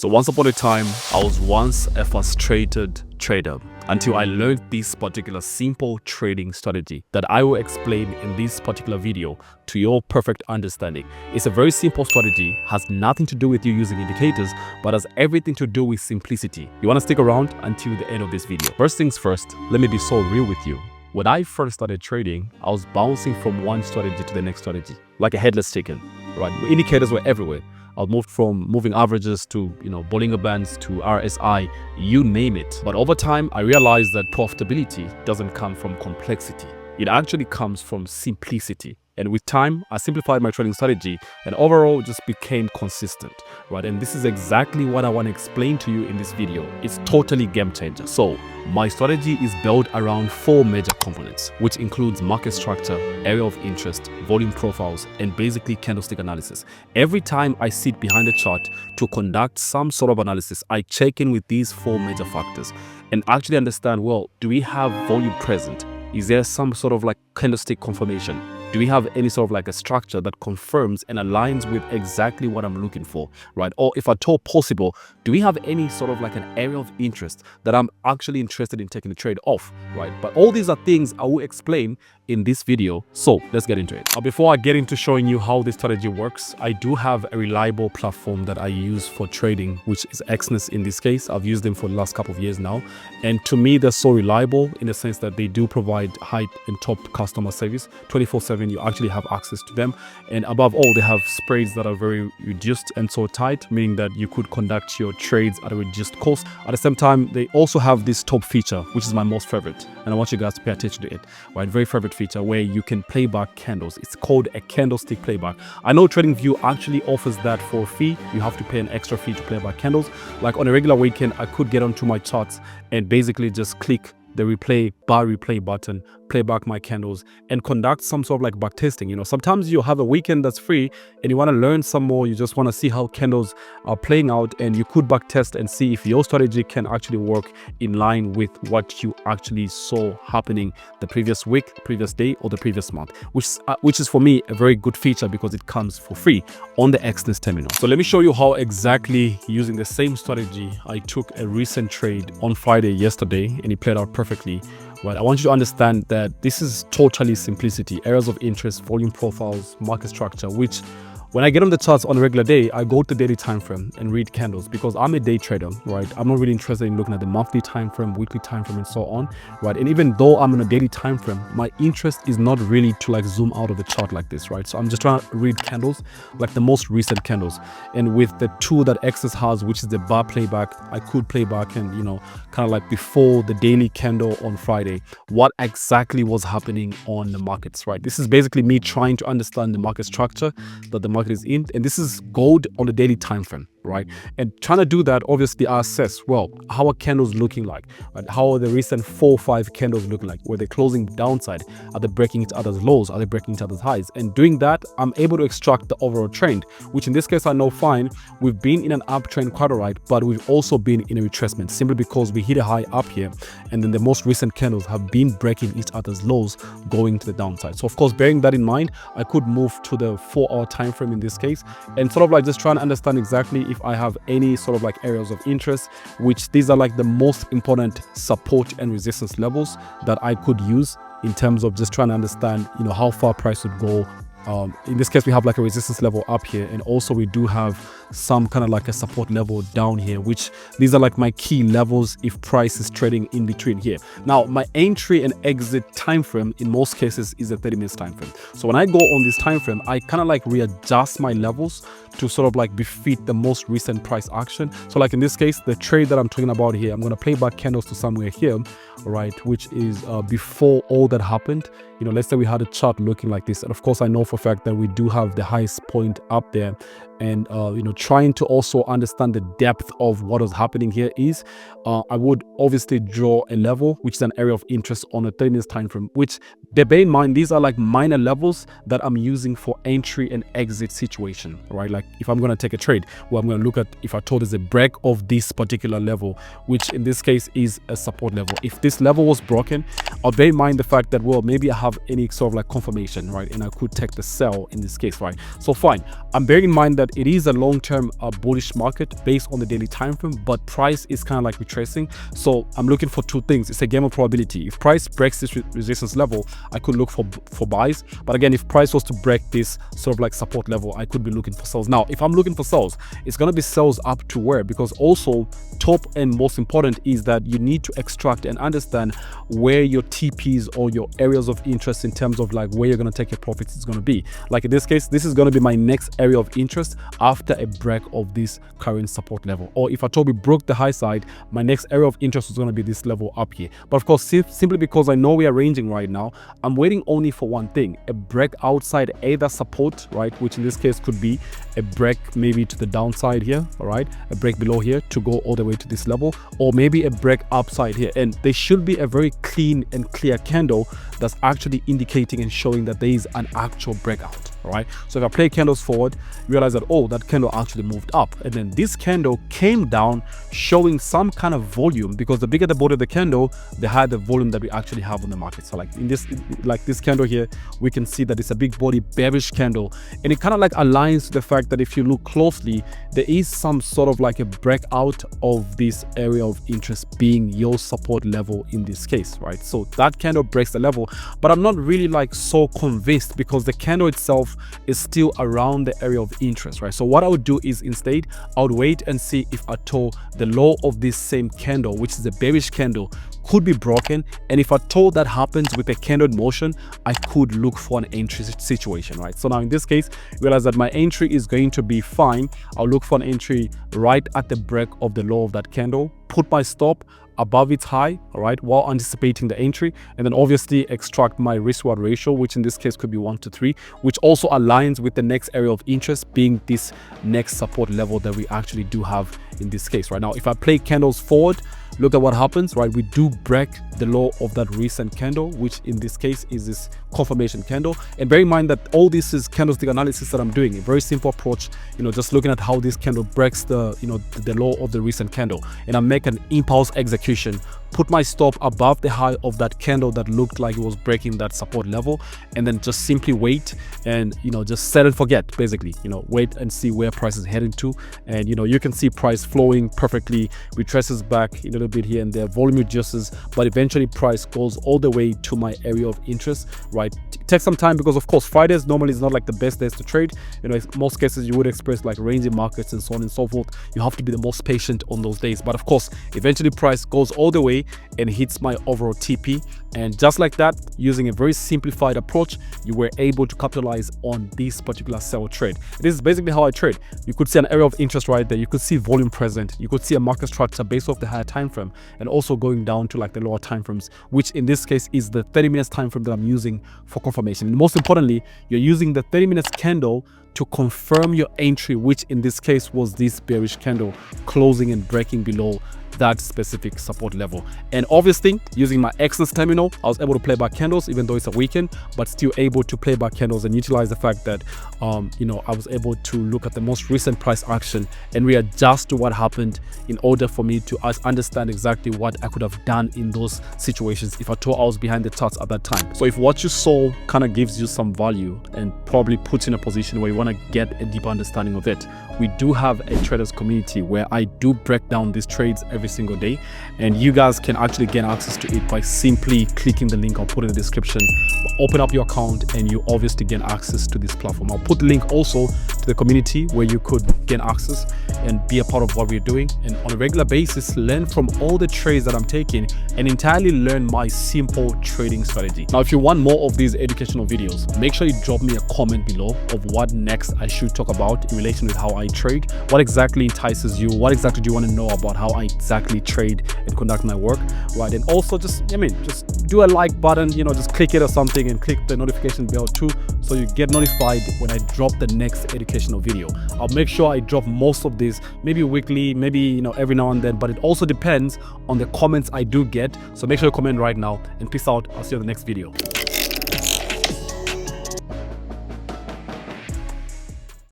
So once upon a time, I was once a frustrated trader until I learned this particular simple trading strategy that I will explain in this particular video to your perfect understanding. It's a very simple strategy, has nothing to do with you using indicators, but has everything to do with simplicity. You want to stick around until the end of this video. First things first, let me be so real with you. When I first started trading, I was bouncing from one strategy to the next strategy, like a headless chicken, right? Indicators were everywhere. I moved from moving averages to, Bollinger Bands to RSI, you name it. But over time, I realized that profitability doesn't come from complexity. It actually comes from simplicity. And with time, I simplified my trading strategy and overall just became consistent, right? And this is exactly what I want to explain to you in this video. It's totally game changer. So my strategy is built around 4 major components, which includes market structure, area of interest, volume profiles, and basically candlestick analysis. Every time I sit behind a chart to conduct some sort of analysis, I check in with these 4 major factors and actually understand, well, do we have volume present? Is there some sort of like candlestick confirmation? Do we have any sort of like a structure that confirms and aligns with exactly what I'm looking for, right? Or if at all possible, do we have any sort of like an area of interest that I'm actually interested in taking the trade off, right? But all these are things I will explain in this video. So let's get into it. Now, before I get into showing you how this strategy works, I do have a reliable platform that I use for trading, which is Exness in this case. I've used them for the last couple of years now. And to me, they're so reliable in the sense that they do provide high and top customer service 24/7. You actually have access to them, and above all, they have spreads that are very reduced and so tight, meaning that you could conduct your trades at a reduced cost. At the same time, they also have this top feature, which is my most favorite, and I want you guys to pay attention to it, right? Very favorite feature where you can play back candles. It's called a candlestick playback. I know TradingView actually offers that for a fee. You have to pay an extra fee to play back candles. Like on a regular weekend, I could get onto my charts and basically just click the bar replay button, play back my candles, and conduct some sort of like back testing. Sometimes you have a weekend that's free and you want to learn some more. You just want to see how candles are playing out, and you could back test and see if your strategy can actually work in line with what you actually saw happening the previous week, previous day, or the previous month, which is for me a very good feature because it comes for free on the Exness terminal. So let me show you how exactly using the same strategy I took a recent trade on Friday yesterday, and it played out perfectly. Right, I want you to understand that this is totally simplicity, areas of interest, volume profiles, market structure, which when I get on the charts on a regular day, I go to the daily time frame and read candles because I'm a day trader, right? I'm not really interested in looking at the monthly time frame, weekly time frame, and so on, right? And even though I'm in a daily time frame, my interest is not really to like zoom out of the chart like this, right? So I'm just trying to read candles, like the most recent candles. And with the tool that Exness has, which is the bar playback, I could play back and, kind of like before the daily candle on Friday, what exactly was happening on the markets, right? This is basically me trying to understand the market structure that the market is in, and this is gold on the daily time frame, right? And trying to do that, obviously I assess, well, how are candles looking like, right? How are the recent 4 or 5 candles looking like? Were they closing downside? Are they breaking each other's lows? Are they breaking each other's highs? And doing that, I'm able to extract the overall trend, which in this case I know fine, we've been in an uptrend quite alright, but we've also been in a retracement simply because we hit a high up here, and then the most recent candles have been breaking each other's lows going to the downside. So of course, bearing that in mind, I could move to the 4-hour time frame in this case and sort of like just trying to understand exactly if I have any sort of like areas of interest, which these are like the most important support and resistance levels that I could use in terms of just trying to understand, how far price would go. In this case, we have like a resistance level up here, and also we do have some kind of like a support level down here, which these are like my key levels if price is trading in between here. Now, my entry and exit time frame in most cases is a 30 minutes time frame. So when I go on this time frame, I kind of like readjust my levels to sort of like befit the most recent price action. So like in this case, the trade that I'm talking about here, I'm going to play back candles to somewhere here, right, which is before all that happened. Let's say we had a chart looking like this, and of course I know for a fact that we do have the highest point up there, and trying to also understand the depth of what is happening here is I would obviously draw a level which is an area of interest on a 30 minutes time frame, which bear in mind these are like minor levels that I'm using for entry and exit situation, right? Like if I'm going to take a trade, well, I'm going to look at if I told there's a break of this particular level, which in this case is a support level. If this level was broken, I'll bear in mind the fact that, well, maybe I have any sort of like confirmation, right? And I could take the sell in this case, right? So fine, I'm bearing in mind that that it is a long-term bullish market based on the daily time frame, but price is kind of like retracing. So I'm looking for two things. It's a game of probability. If price breaks this resistance level, I could look for buys. But again, if price was to break this sort of like support level, I could be looking for sells. Now, if I'm looking for sells, it's going to be sells up to where? Because also top and most important is that you need to extract and understand where your TPs or your areas of interest in terms of like where you're going to take your profits is going to be. Like in this case, this is going to be my next area of interest after a break of this current support level. Or if I told we broke the high side, my next area of interest is going to be this level up here. But of course, simply because I know we are ranging right now, I'm waiting only for one thing, a break outside either support, right, which in this case could be a break maybe to the downside here, all right, a break below here to go all the way to this level, or maybe a break upside here. And there should be a very clean and clear candle that's actually indicating and showing that there is an actual breakout. All right, so if I play candles forward, realize that, oh, that candle actually moved up, and then this candle came down showing some kind of volume, because the bigger the body of the candle, the higher the volume that we actually have on the market. So like in this candle here, we can see that it's a big body bearish candle, and it kind of like aligns to the fact that if you look closely, there is some sort of like a breakout of this area of interest being your support level in this case, right? So that candle breaks the level, but I'm not really like so convinced, because the candle itself is still around the area of interest, right? So what I would do is instead I would wait and see if at all the low of this same candle, which is a bearish candle, could be broken. And if at all that happens with a candle in motion, I could look for an entry situation, right? So now in this case, realize that my entry is going to be fine. I'll look for an entry right at the break of the low of that candle, put my stop above its high, all right, while anticipating the entry, and then obviously extract my risk-reward ratio, which in this case could be 1 to 3, which also aligns with the next area of interest being this next support level that we actually do have in this case. Right now, if I play candles forward, look at what happens, right? We do break the low of that recent candle, which in this case is this confirmation candle. And bear in mind that all this is candlestick analysis that I'm doing, a very simple approach, just looking at how this candle breaks the low of the recent candle, and I make an impulse execution, put my stop above the high of that candle that looked like it was breaking that support level, and then just simply wait and just set and forget, basically. Wait and see where price is heading to. And you can see price flowing perfectly, retraces back a little bit here and there, volume reduces, but eventually price goes all the way to my area of interest, right? It takes some time, because of course Fridays normally is not like the best days to trade. In most cases you would experience like ranging markets and so on and so forth. You have to be the most patient on those days, but of course eventually price goes all the way and hits my overall TP. And just like that, using a very simplified approach, you were able to capitalize on this particular sell trade. This is basically how I trade. You could see an area of interest right there, you could see volume present, you could see a market structure based off the higher time frame, and also going down to like the lower time frames, which in this case is the 30 minutes time frame that I'm using for confirmation. And most importantly, you're using the 30 minutes candle to confirm your entry, which in this case was this bearish candle closing and breaking below that specific support level. And obviously using my Excellence terminal, I was able to play back candles even though it's a weekend, but still able to play back candles and utilize the fact that I was able to look at the most recent price action and readjust to what happened in order for me to understand exactly what I could have done in those situations if I thought I was behind the charts at that time. So if what you saw kind of gives you some value and probably puts you in a position where you want to get a deeper understanding of it, we do have a traders community where I do break down these trades every single day, and you guys can actually gain access to it by simply clicking the link I'll put in the description. Open up your account and you obviously gain access to this platform. I'll put the link also to the community where you could gain access and be a part of what we're doing, and on a regular basis learn from all the trades that I'm taking and entirely learn my simple trading strategy. Now, if you want more of these educational videos, make sure you drop me a comment below of what next I should talk about in relation with how I trade. What exactly entices you? What exactly do you want to know about how I exactly trade and conduct my work, right? And also just do a like button, just click it or something, and click the notification bell too, so you get notified when I drop the next educational video. I'll make sure I drop most of these, maybe weekly, maybe every now and then, but it also depends on the comments I do get. So make sure you comment right now, and peace out. I'll see you in the next video.